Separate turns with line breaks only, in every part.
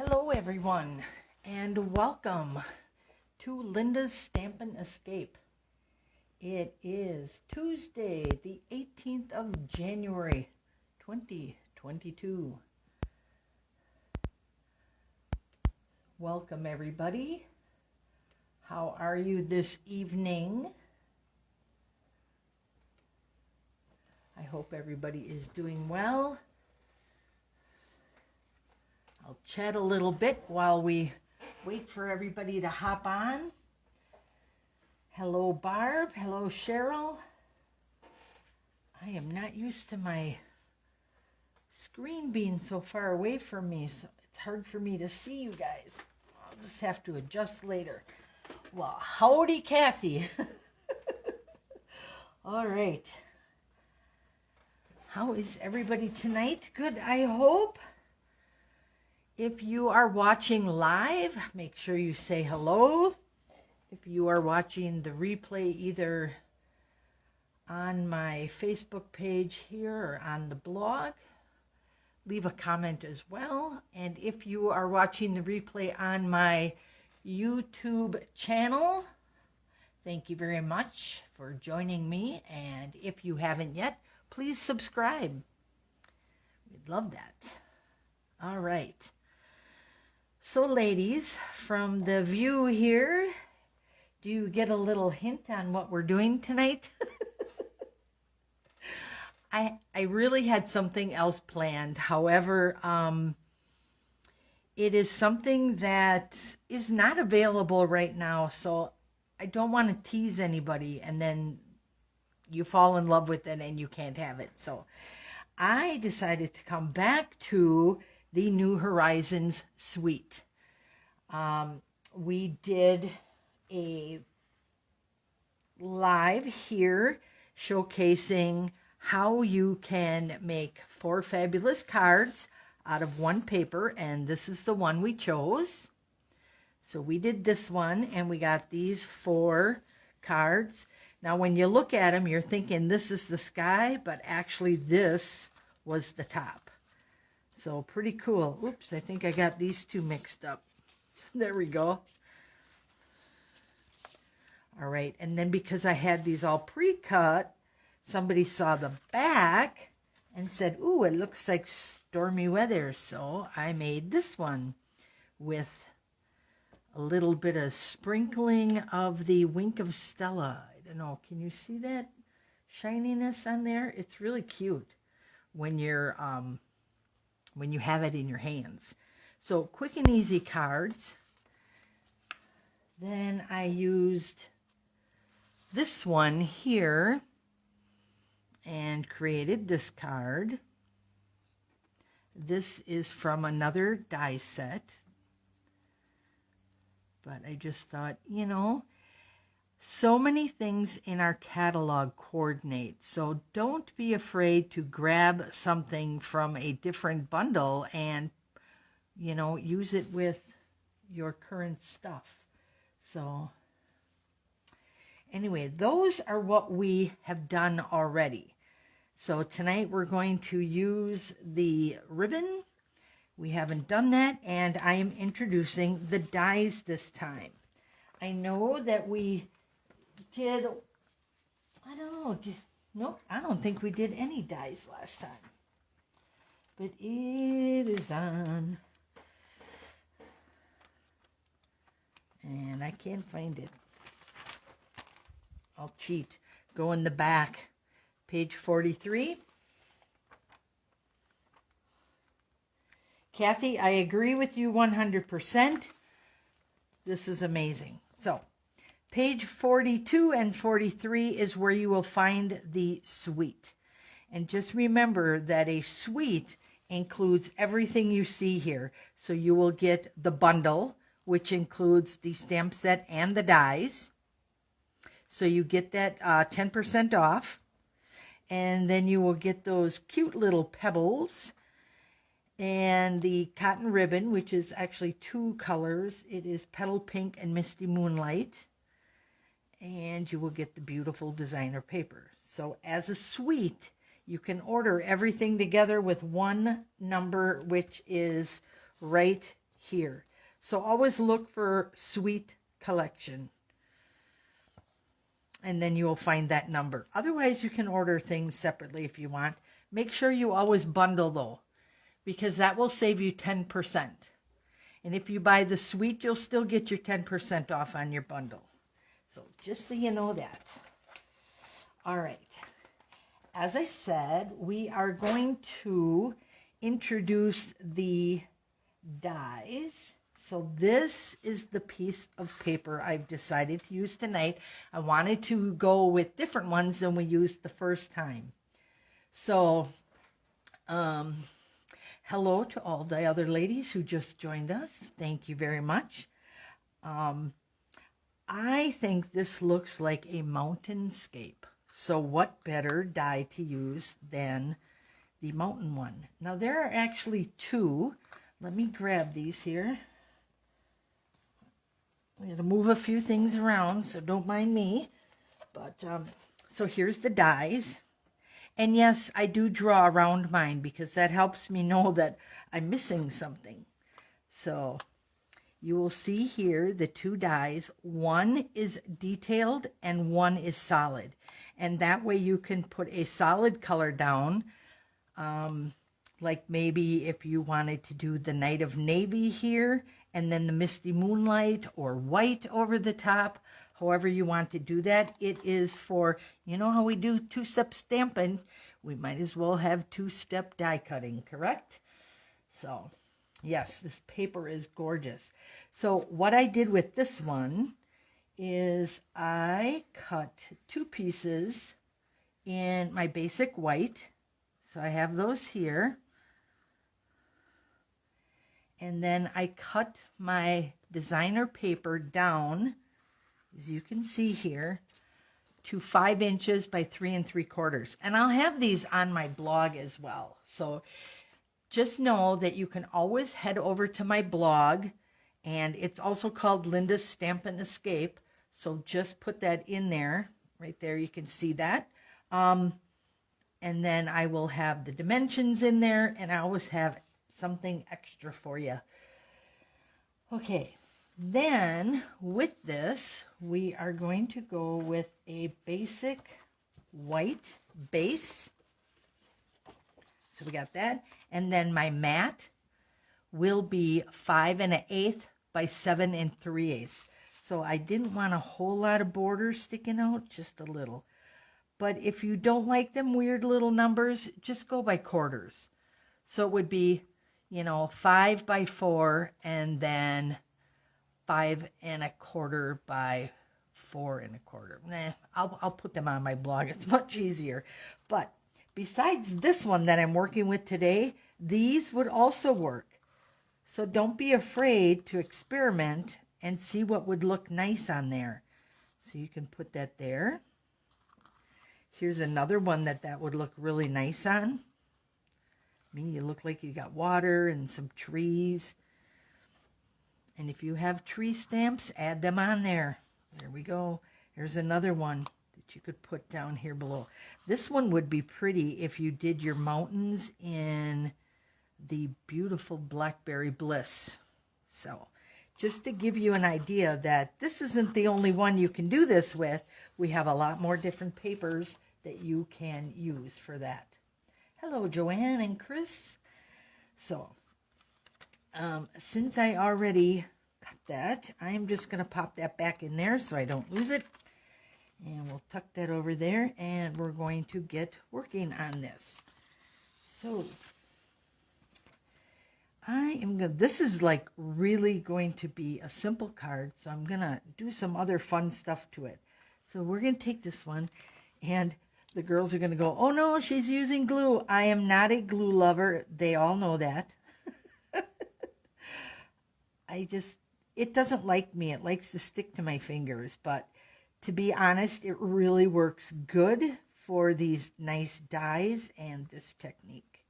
Hello everyone, and welcome to Linda's Stampin' Escape. It is Tuesday, the 18th of January, 2022. Welcome everybody. How are you this evening? I hope everybody is doing well. I'll chat a little bit while we wait for everybody to hop on. Hello, Barb. Hello, Cheryl. I am not used to my screen being so far away from me, so it's hard for me to see you guys. I'll just have to adjust later. Well, howdy, Kathy. All right. How is everybody tonight? Good, I hope. If you are watching live, make sure you say hello. If you are watching the replay either on my Facebook page here or on the blog, leave a comment as well. And if you are watching the replay on my YouTube channel, thank you very much for joining me. And if you haven't yet, please subscribe. We'd love that. All right. So ladies, from the view here, do you get a little hint on what we're doing tonight? I really had something else planned. However, it is something that is not available right now. So I don't want to tease anybody and then you fall in love with it and you can't have it. So I decided to come back to the New Horizons suite. We did a live here showcasing how you can make 4 fabulous cards out of one paper, and this is the one we chose. So we did this one and we got these 4 cards. Now when you look at them, you're thinking this is the sky, but actually this was the top. So pretty cool. Oops, I think I got these two mixed up. There we go. All right, and then because I had these all pre-cut, somebody saw the back and said, ooh, it looks like stormy weather. So I made this one with a little bit of sprinkling of the Wink of Stella. I don't know, can you see that shininess on there? It's really cute when you're when you have it in your hands. So quick and easy cards. Then I used this one here and created this card. This is from another die set. But I just thought, you know, so many things in our catalog coordinate, so don't be afraid to grab something from a different bundle and, you know, use it with your current stuff. So anyway, those are what we have done already. So tonight we're going to use the ribbon. We haven't done that, and I am introducing the dies this time. I know that we did, I don't know, nope, I don't think we did any dies last time. But it is on. And I can't find it. I'll cheat. Go in the back. Page 43. Kathy, I agree with you 100%. This is amazing. So, page 42 and 43 is where you will find the suite. And just remember that a suite includes everything you see here. So you will get the bundle, which includes the stamp set and the dies. So you get that 10% off. And then you will get those cute little pebbles and the cotton ribbon, which is actually 2 colors. It is Petal Pink and Misty Moonlight. And you will get the beautiful designer paper. So as a suite, you can order everything together with one number, which is right here. So always look for Sweet Collection. And then you'll find that number. Otherwise, you can order things separately if you want. Make sure you always bundle though, because that will save you 10%. And if you buy the Sweet, you'll still get your 10% off on your bundle. So just so you know that. All right. As I said, we are going to introduce the dies. So this is the piece of paper I've decided to use tonight. I wanted to go with different ones than we used the first time. So, hello to all the other ladies who just joined us. Thank you very much. I think this looks like a mountainscape. So what better die to use than the mountain one? Now there are actually two. Let me grab these here. I'm going to move a few things around, so don't mind me. But so here's the dies. And yes, I do draw around mine because that helps me know that I'm missing something. So you will see here the two dies. One is detailed and one is solid. And that way you can put a solid color down. Like maybe if you wanted to do the Night of Navy here and then the Misty Moonlight or white over the top. However you want to do that. It is for, you know how we do two-step stamping. We might as well have two-step die cutting, correct? So, yes, this paper is gorgeous. So what I did with this one is I cut two pieces in my basic white. So I have those here. And then I cut my designer paper down, as you can see here, to 5 inches by 3 3/4. And I'll have these on my blog as well. So just know that you can always head over to my blog, and it's also called Linda's Stampin' Escape. So just put that in there. Right there, you can see that. And then I will have the dimensions in there, and I always have something extra for you. Okay, then with this, we are going to go with a basic white base. So we got that. And then my mat will be 5 1/8 by 7 3/8. So I didn't want a whole lot of borders sticking out, just a little. But if you don't like them weird little numbers, just go by quarters. So it would be, 5 by 4 and then 5 1/4 by 4 1/4. I'll put them on my blog. It's much easier. But besides this one that I'm working with today, these would also work. So don't be afraid to experiment and see what would look nice on there. So you can put that there. Here's another one that would look really nice on. I mean, you look like you got water and some trees. And if you have tree stamps, add them on there. There we go. Here's another one that you could put down here below. This one would be pretty if you did your mountains in the beautiful Blackberry Bliss. So just to give you an idea that this isn't the only one you can do this with, we have a lot more different papers that you can use for that. Hello, Joanne and Chris. So, since I already cut that, I'm just going to pop that back in there so I don't lose it. And we'll tuck that over there, and we're going to get working on this. So, this is like really going to be a simple card, so I'm going to do some other fun stuff to it. So we're going to take this one, and the girls are going to go, oh no, she's using glue. I am not a glue lover. They all know that. It doesn't like me. It likes to stick to my fingers. But to be honest, it really works good for these nice dies and this technique.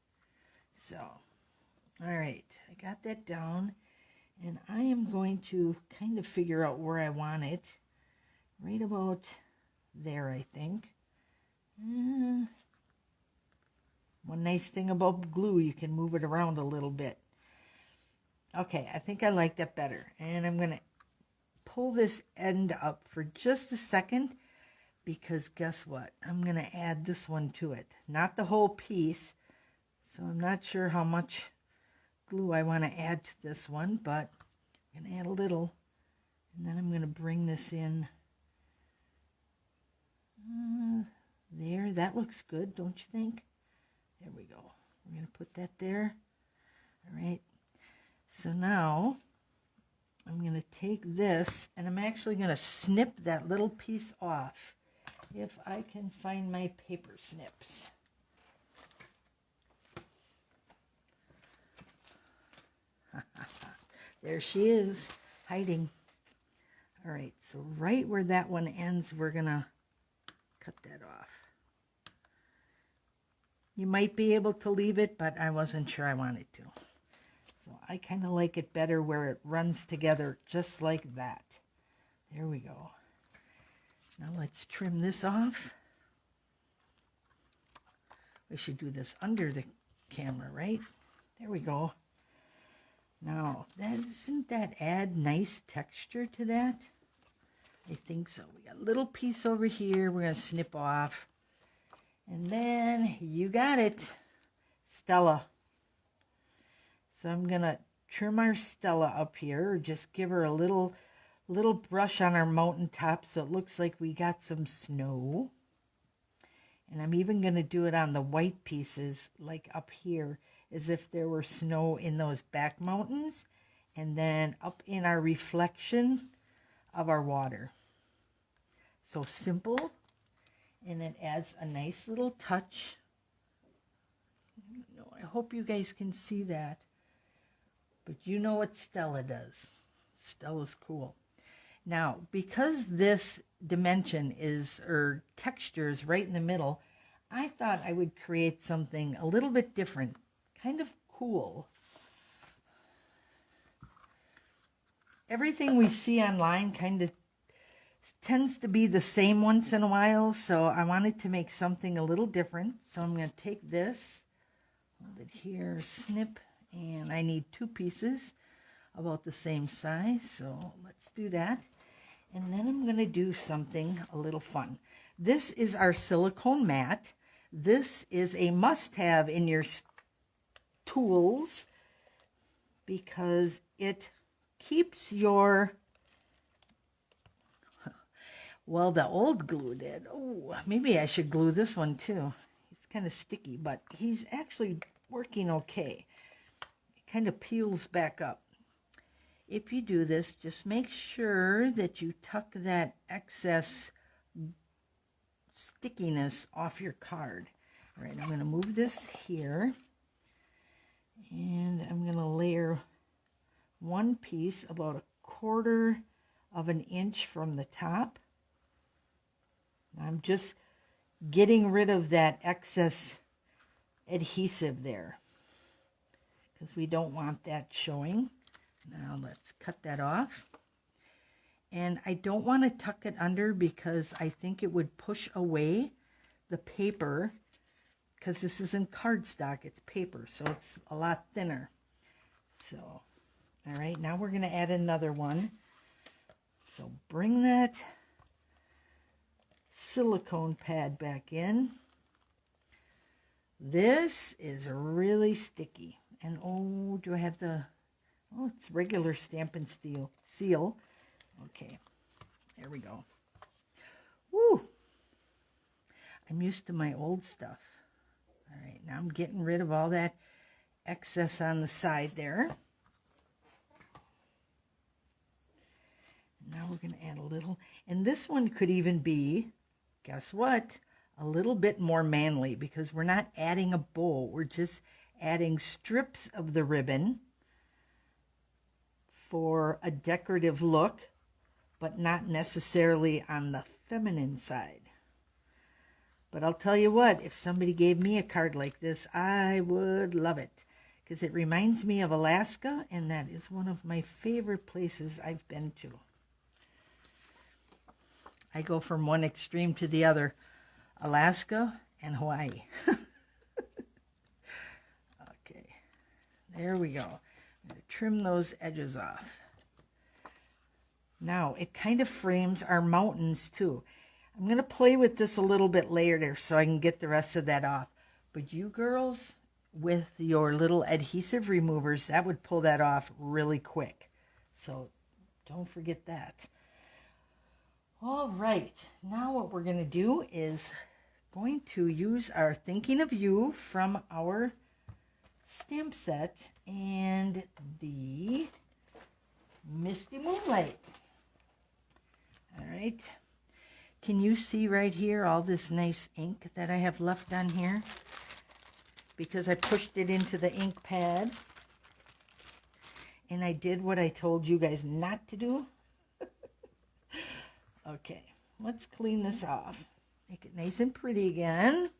So, all right, I got that down. And I am going to kind of figure out where I want it. Right about there, I think. One nice thing about glue, you can move it around a little bit. Okay, I think I like that better. And I'm going to pull this end up for just a second because guess what? I'm going to add this one to it. Not the whole piece. So I'm not sure how much glue I want to add to this one, but I'm going to add a little. And then I'm going to bring this in. There, that looks good, don't you think? There we go. We're going to put that there. All right. So now I'm going to take this and I'm actually going to snip that little piece off if I can find my paper snips. There she is, hiding. All right, so right where that one ends, we're going to cut that off. You might be able to leave it, but I wasn't sure I wanted to. So I kind of like it better where it runs together just like that. There we go. Now let's trim this off. We should do this under the camera, right? There we go. Now, doesn't that add nice texture to that? I think so. We got a little piece over here we're going to snip off. And then you got it, Stella. So I'm going to trim our Stella up here, or just give her a little brush on our mountaintop so it looks like we got some snow. And I'm even going to do it on the white pieces, like up here, as if there were snow in those back mountains, and then up in our reflection of our water. So simple, and it adds a nice little touch. I hope you guys can see that. But you know what Stella does. Stella's cool. Now, because this dimension is, or texture is right in the middle, I thought I would create something a little bit different, kind of cool. Everything we see online kind of tends to be the same once in a while, so I wanted to make something a little different. So I'm going to take this, hold it here, snip, and I need 2 pieces about the same size, so let's do that. And then I'm going to do something a little fun. This is our silicone mat. This is a must-have in your tools because it keeps your, well, the old glue did. Oh, maybe I should glue this one too. It's kind of sticky, but he's actually working okay. It kind of peels back up. If you do this, just make sure that you tuck that excess stickiness off your card. All right, I'm going to move this here, and I'm going to layer one piece about 1/4 of an inch from the top. I'm just getting rid of that excess adhesive there because we don't want that showing. Now let's cut that off. And I don't want to tuck it under because I think it would push away the paper, because this isn't cardstock, it's paper, so it's a lot thinner. So, all right, now we're going to add another one. So bring that silicone pad back in. This is really sticky. And oh, do I have the, oh, it's regular Stampin' Seal. Okay, there we go. Woo! I'm used to my old stuff. All right, now I'm getting rid of all that excess on the side there. Now we're going to add a little, and this one could even be, guess what, a little bit more manly because we're not adding a bow. We're just adding strips of the ribbon for a decorative look, but not necessarily on the feminine side. But I'll tell you what, if somebody gave me a card like this, I would love it because it reminds me of Alaska, and that is one of my favorite places I've been to. I go from one extreme to the other, Alaska and Hawaii. Okay, there we go. I'm going to trim those edges off. Now, it kind of frames our mountains too. I'm going to play with this a little bit later so I can get the rest of that off. But you girls, with your little adhesive removers, that would pull that off really quick. So don't forget that. All right, now what we're going to do is going to use our Thinking of You from our stamp set and the Misty Moonlight. All right. Can you see right here all this nice ink that I have left on here? Because I pushed it into the ink pad. And I did what I told you guys not to do. Okay, let's clean this off. Make it nice and pretty again.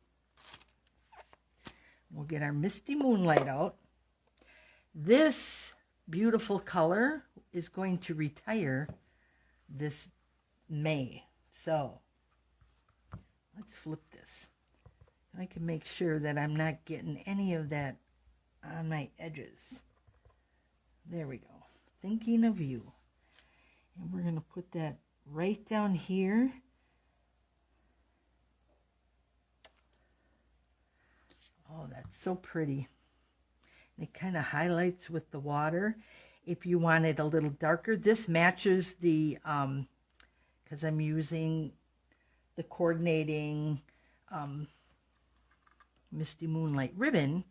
We'll get our Misty Moonlight out. This beautiful color is going to retire this May. So let's flip this. I can make sure that I'm not getting any of that on my edges. There we go. Thinking of You. And we're going to put that right down here. Oh, that's so pretty. And it kind of highlights with the water. If you want it a little darker, this matches the, because I'm using the coordinating Misty Moonlight ribbon,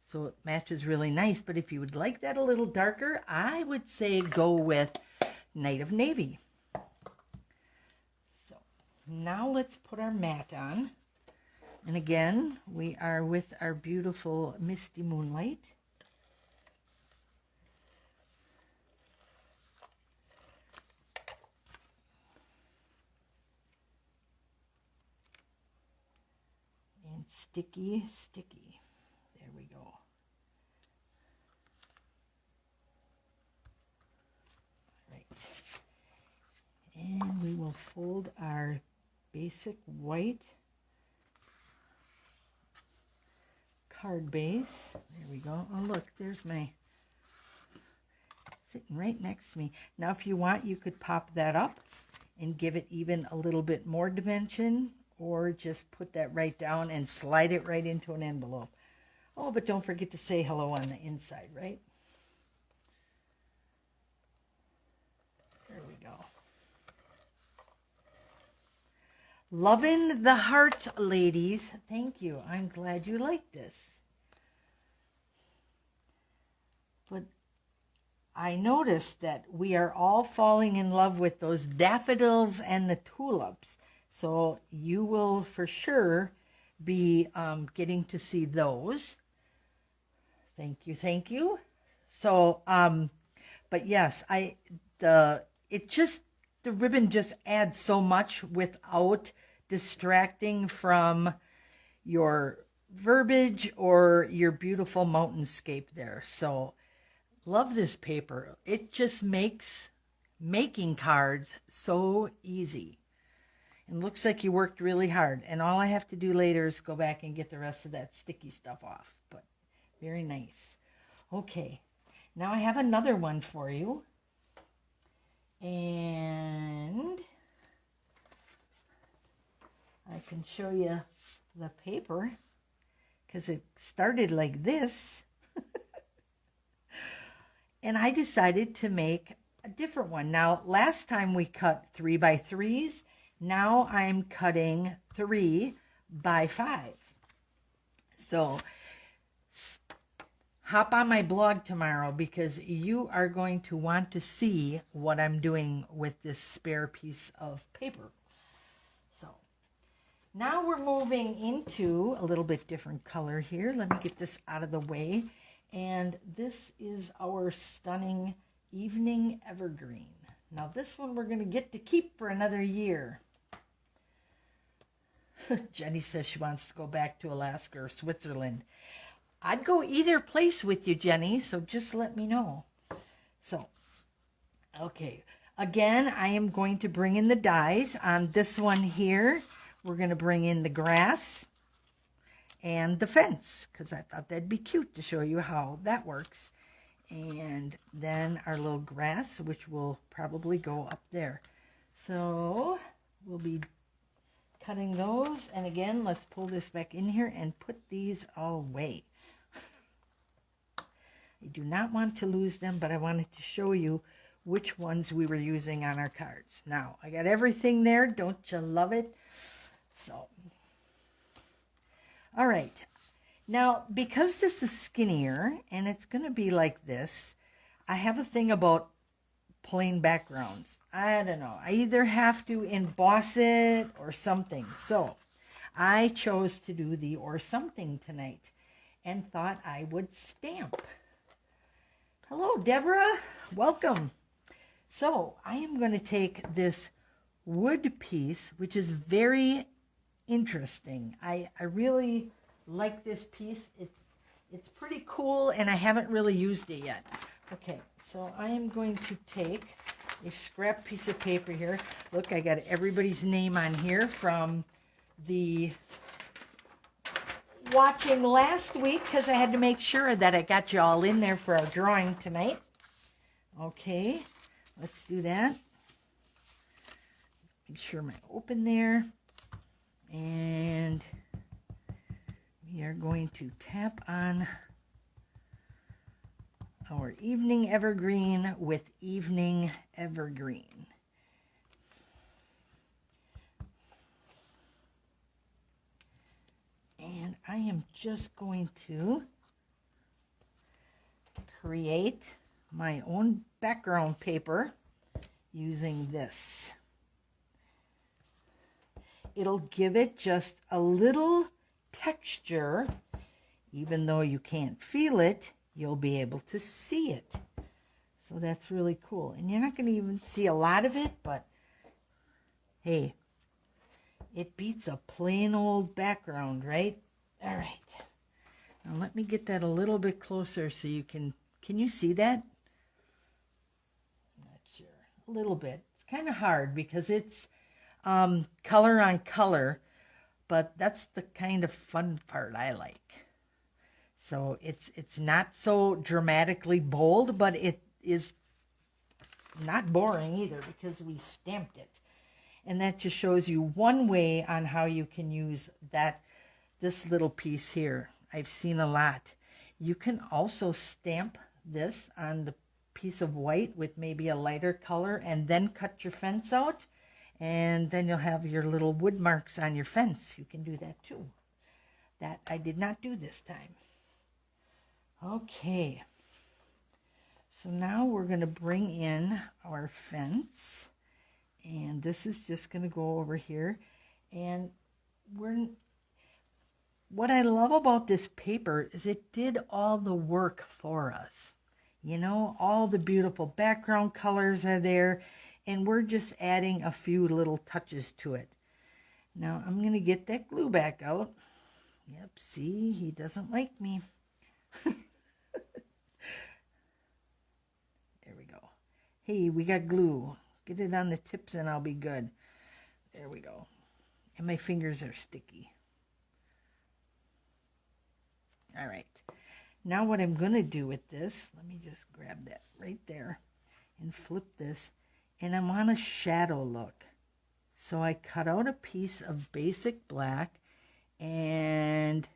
so it matches really nice. But if you would like that a little darker, I would say go with Night of Navy. So now let's put our mat on. And again, we are with our beautiful Misty Moonlight. And sticky, sticky. There we go. All right. And we will fold our basic white card base. There we go. Oh, look, there's my sitting right next to me. Now, if you want, you could pop that up and give it even a little bit more dimension, or just put that right down and slide it right into an envelope. Oh, but don't forget to say hello on the inside, right? There we go. Loving the heart, ladies. Thank you. I'm glad you like this. But I noticed that we are all falling in love with those daffodils and the tulips. So you will for sure be getting to see those. Thank you, thank you. So, but yes, the ribbon just adds so much without distracting from your verbiage or your beautiful mountainscape there. So love this paper. It just makes making cards so easy. And looks like you worked really hard. And all I have to do later is go back and get the rest of that sticky stuff off. But very nice. Okay, now I have another one for you. And I can show you the paper because it started like this. And I decided to make a different one. Now, last time we cut 3x3s. Now I'm cutting 3x5. So hop on my blog tomorrow because you are going to want to see what I'm doing with this spare piece of paper. So now we're moving into a little bit different color here. Let me get this out of the way. And this is our stunning Evening Evergreen. Now this one we're going to get to keep for another year. Jenny says she wants to go back to Alaska or Switzerland. I'd go either place with you, Jenny, so just let me know. So, okay. Again, I am going to bring in the dies. On this one here, we're going to bring in the grass and the fence, because I thought that'd be cute to show you how that works. And then our little grass, which will probably go up there. So we'll be cutting those. And again, let's pull this back in here and put these away. I do not want to lose them, but I wanted to show you which ones we were using on our cards. Now, I got everything there. Don't you love it? So, all right. Now, because this is skinnier and it's going to be like this, I have a thing about plain backgrounds. I don't know. I either have to emboss it or something. So, I chose to do the or something tonight and thought I would stamp. Hello, Deborah. Welcome. So, I am going to take this wood piece, which is very interesting. I really like this piece. It's pretty cool, and I haven't really used it yet. Okay, so I am going to take a scrap piece of paper here. Look, I got everybody's name on here from the watching last week, because I had to make sure that I got you all in there for our drawing tonight. Okay, let's do that. Make sure I'm open there. And we are going to tap on our evening evergreen with evening evergreen. And I am just going to create my own background paper using this. It'll give it just a little texture. Even though you can't feel it, you'll be able to see it. So that's really cool. And you're not going to even see a lot of it, but hey, it beats a plain old background, right? All right. Now let me get that a little bit closer so you can you see that? I'm not sure. A little bit. It's kind of hard because it's color on color, but that's the kind of fun part I like. So it's not so dramatically bold, but it is not boring either because we stamped it. And that just shows you one way on how you can use this little piece here. I've seen a lot. You can also stamp this on the piece of white with maybe a lighter color and then cut your fence out. And then you'll have your little wood marks on your fence. You can do that too. That I did not do this time. Okay. So now we're going to bring in our fence. And this is just going to go over here. And what I love about this paper is it did all the work for us. You know, all the beautiful background colors are there. And we're just adding a few little touches to it. Now I'm going to get that glue back out. Yep, see, he doesn't like me. There we go. Hey, we got glue. Get it on the tips and I'll be good. There we go. And my fingers are sticky. All right. Now what I'm going to do with this, let me just grab that right there and flip this. And I want a shadow look. So I cut out a piece of basic black and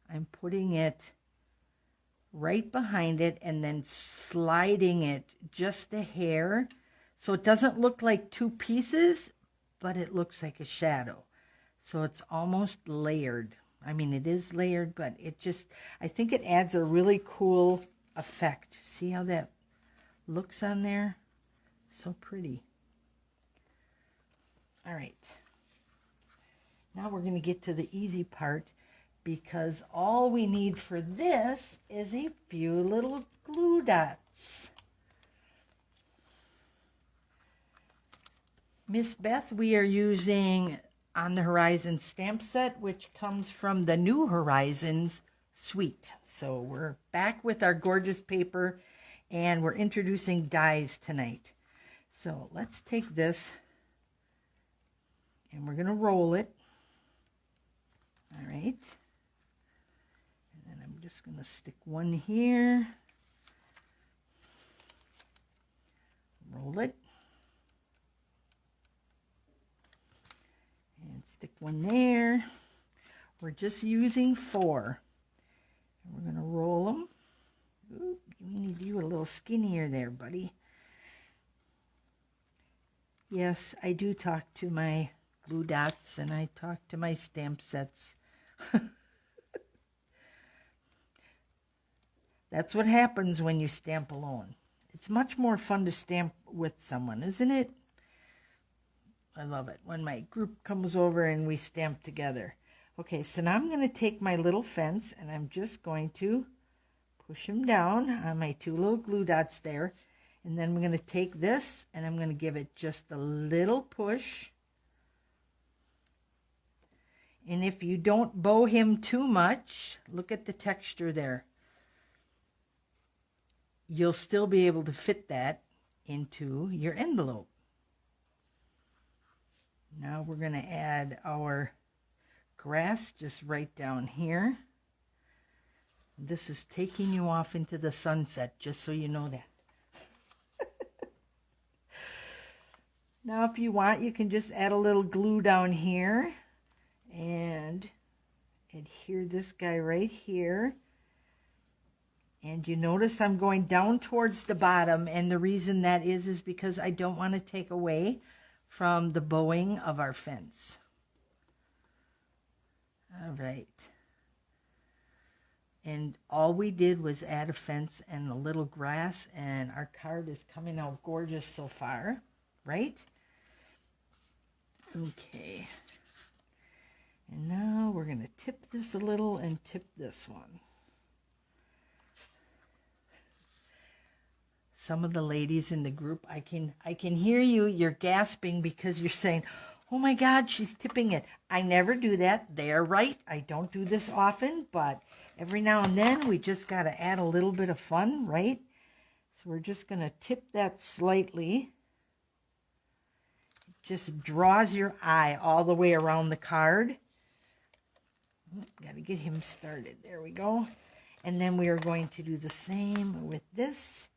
I'm putting it right behind it and then sliding it just a hair so it doesn't look like two pieces, but it looks like a shadow. So it's almost layered. I mean, it is layered, but I think it adds a really cool effect. See how that looks on there? So pretty. All right. Now we're going to get to the easy part because all we need for this is a few little glue dots. Miss Beth, we are using On the Horizon stamp set, which comes from the New Horizons suite. So we're back with our gorgeous paper and we're introducing dies tonight. So let's take this and we're going to roll it. All right. And then I'm just going to stick one here Hold it. And stick one there. We're just using 4. And we're going to roll them. Ooh, you need you a little skinnier there, buddy. Yes, I do talk to my glue dots and I talk to my stamp sets. That's what happens when you stamp alone. It's much more fun to stamp with someone, isn't it? I love it when my group comes over and we stamp together. Okay, so now I'm going to take my little fence and I'm just going to push him down on my 2 little glue dots there. And then we're going to take this and I'm going to give it just a little push. And if you don't bow him too much, look at the texture there. You'll still be able to fit that into your envelope. Now we're going to add our grass just right down here. This is taking you off into the sunset, just so you know that. Now if you want, you can just add a little glue down here and adhere this guy right here. And you notice I'm going down towards the bottom, and the reason that is because I don't want to take away from the bowing of our fence. All right. And all we did was add a fence and a little grass, and our card is coming out gorgeous so far, right? Okay. And now we're going to tip this a little and tip this one. Some of the ladies in the group, I can hear you. You're gasping because you're saying, oh my God, she's tipping it. I never do that. They're right. I don't do this often, but every now and then we just got to add a little bit of fun, right? So we're just going to tip that slightly. It just draws your eye all the way around the card. Got to get him started. There we go. And then we are going to do the same with this.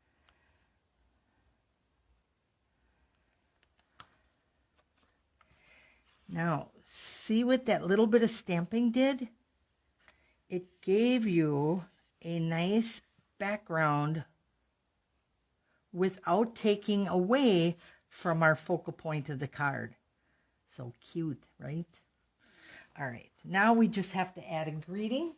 Now, see what that little bit of stamping did? It gave you a nice background without taking away from our focal point of the card. So cute, right? All right, now we just have to add a greeting.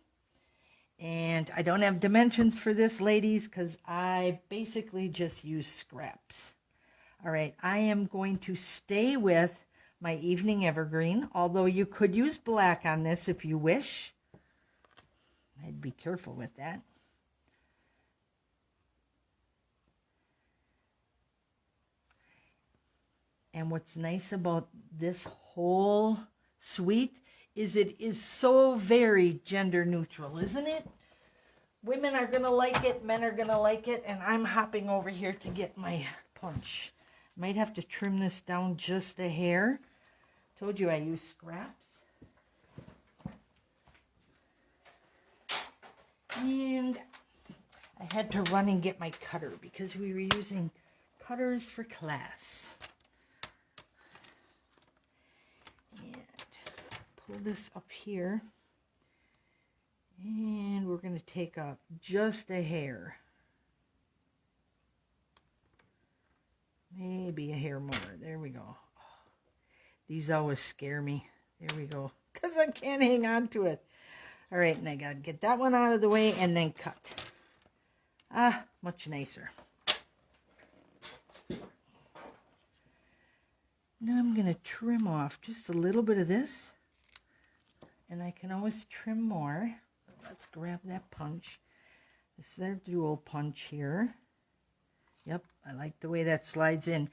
And I don't have dimensions for this, ladies, because I basically just use scraps. All right, I am going to stay with my evening evergreen, although you could use black on this if you wish. I'd be careful with that. And what's nice about this whole suite is it is so very gender neutral, isn't it? Women are going to like it, men are going to like it, and I'm hopping over here to get my punch. Might have to trim this down just a hair. Told you I use scraps. And I had to run and get my cutter because we were using cutters for class. And pull this up here. And we're going to take up just a hair. Maybe a hair more. There we go. These always scare me. There we go. Because I can't hang on to it. All right, and I got to get that one out of the way and then cut. Ah, much nicer. Now I'm going to trim off just a little bit of this. And I can always trim more. Let's grab that punch. This is their dual punch here. Yep, I like the way that slides in.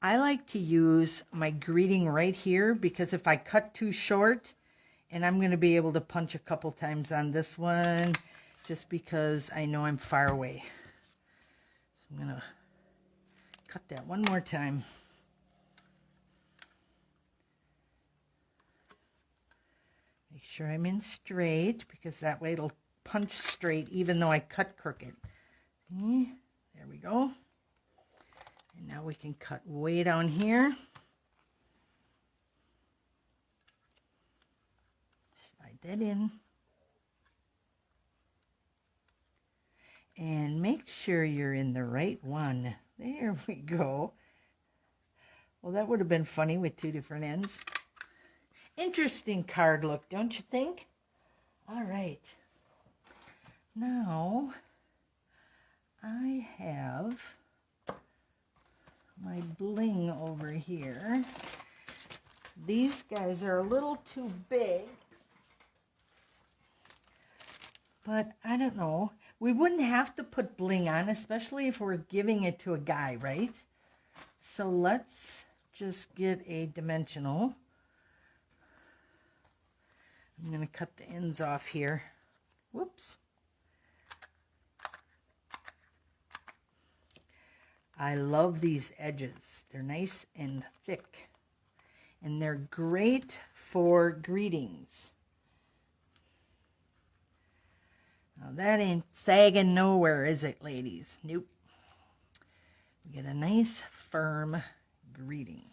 I like to use my greeting right here because if I cut too short, and I'm going to be able to punch a couple times on this one just because I know I'm far away. So I'm going to cut that one more time. Make sure I'm in straight because that way it'll punch straight even though I cut crooked. See? There we go. And now we can cut way down here. Slide that in. And make sure you're in the right one. There we go. Well, that would have been funny with two different ends. Interesting card look, don't you think? All right. Now, I have my bling over here. These guys are a little too big. But I don't know. We wouldn't have to put bling on, especially if we're giving it to a guy, right? So let's just get a dimensional. I'm going to cut the ends off here. Whoops. I love these edges. They're nice and thick. And they're great for greetings. Now that ain't sagging nowhere, is it, ladies? Nope. We get a nice, firm greeting.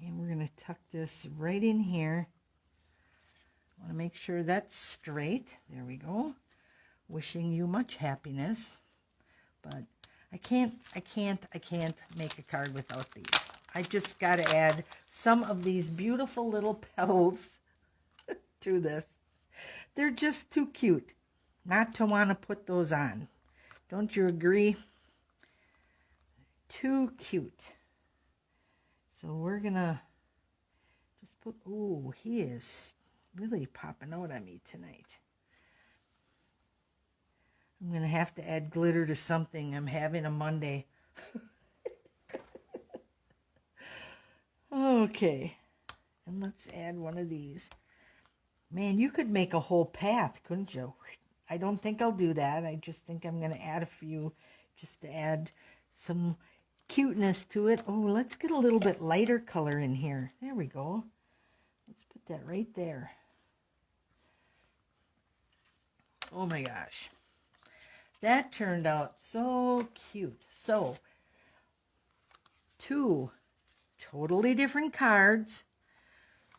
And we're going to tuck this right in here. I want to make sure that's straight. There we go. Wishing you much happiness. But I can't make a card without these. I just got to add some of these beautiful little petals to this. They're just too cute not to want to put those on. Don't you agree? Too cute. So we're going to just put, oh, he is really popping out on me tonight. I'm going to have to add glitter to something. I'm having a Monday. Okay. And let's add one of these. Man, you could make a whole path, couldn't you? I don't think I'll do that. I just think I'm going to add a few just to add some cuteness to it. Oh, let's get a little bit lighter color in here. There we go. Let's put that right there. Oh my gosh. That turned out so cute. So, two totally different cards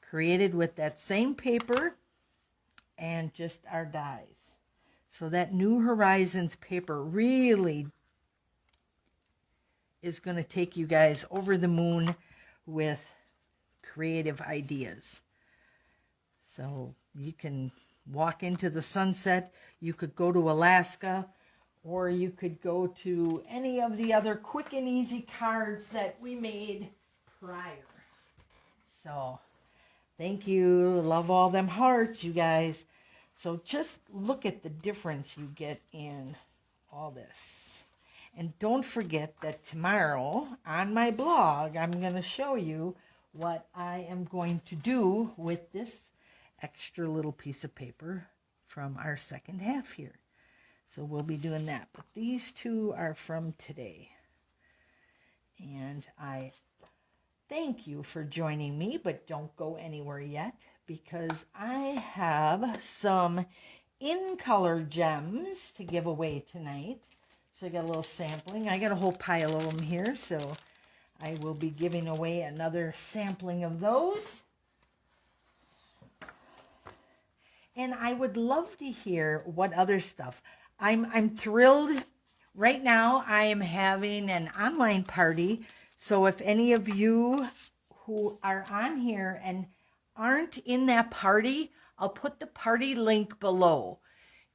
created with that same paper and just our dies. So that New Horizons paper really is going to take you guys over the moon with creative ideas. So you can walk into the sunset, you could go to Alaska, or you could go to any of the other quick and easy cards that we made prior. So thank you. Love all them hearts, you guys. So just look at the difference you get in all this. And don't forget that tomorrow on my blog, I'm going to show you what I am going to do with this extra little piece of paper from our second half here. So we'll be doing that. But these two are from today. And I thank you for joining me, but don't go anywhere yet because I have some in-color gems to give away tonight. So I got a little sampling. I got a whole pile of them here, so I will be giving away another sampling of those. And I would love to hear what other stuff. I'm thrilled. Right now, I am having an online party. So if any of you who are on here and aren't in that party, I'll put the party link below.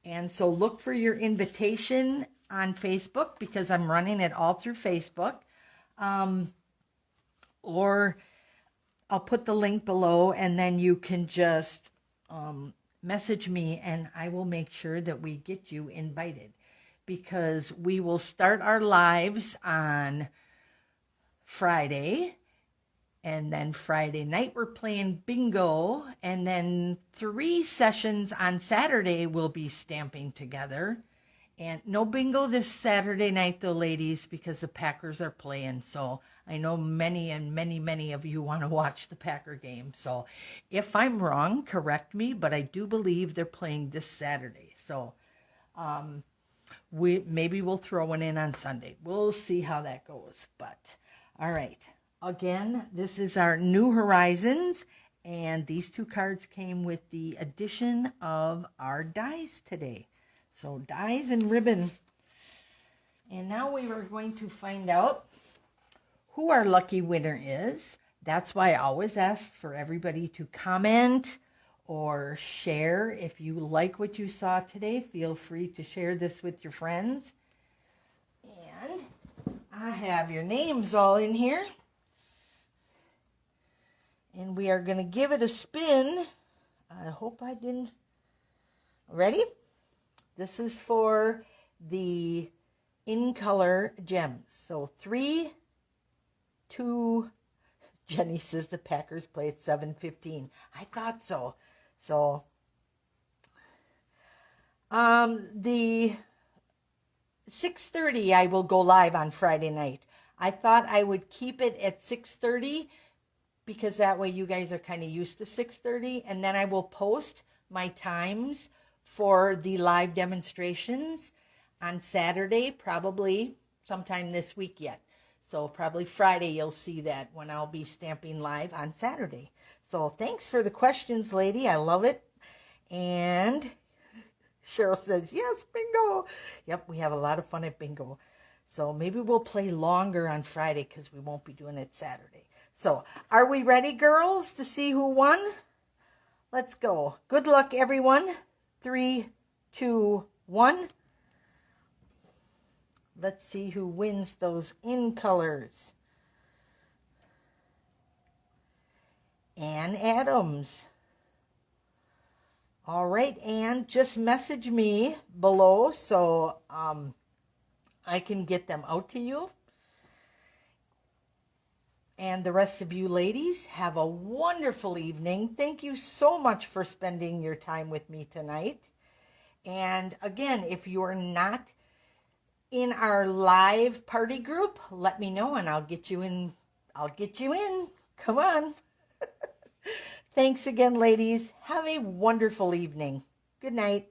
And so look for your invitation on Facebook because I'm running it all through Facebook. Or I'll put the link below and then you can just message me and I will make sure that we get you invited because we will start our lives on Friday. And then Friday night, we're playing bingo. And then 3 sessions on Saturday, we'll be stamping together. And no bingo this Saturday night, though, ladies, because the Packers are playing. So I know many of you want to watch the Packer game. So if I'm wrong, correct me. But I do believe they're playing this Saturday. So Maybe we'll throw one in on Sunday. We'll see how that goes. But all right. Again, this is our New Horizons, and these two cards came with the addition of our dies today. So dies and ribbon. And now we are going to find out who our lucky winner is. That's why I always ask for everybody to comment or share. If you like what you saw today, feel free to share this with your friends. And I have your names all in here. And we are going to give it a spin. I hope I didn't. Ready? This is for the In Color gems. So 3, 2, Jenny says the Packers play at 7:15. I thought so. So, the 6:30 I will go live on Friday night. I thought I would keep it at 6:30 because that way you guys are kind of used to 6:30, and then I will post my times for the live demonstrations on Saturday, probably sometime this week yet. So probably Friday you'll see that when I'll be stamping live on Saturday. So thanks for the questions, lady. I love it. And Cheryl says, yes, bingo. Yep, we have a lot of fun at bingo. So maybe we'll play longer on Friday because we won't be doing it Saturday. So are we ready, girls, to see who won? Let's go. Good luck, everyone. 3, 2, 1. Let's see who wins those In Colors. Ann Adams. All right, Ann, just message me below so I can get them out to you. And the rest of you ladies, have a wonderful evening. Thank you so much for spending your time with me tonight. And again, if you're not in our live party group, let me know and I'll get you in. Come on. Thanks again, ladies. Have a wonderful evening. Good night.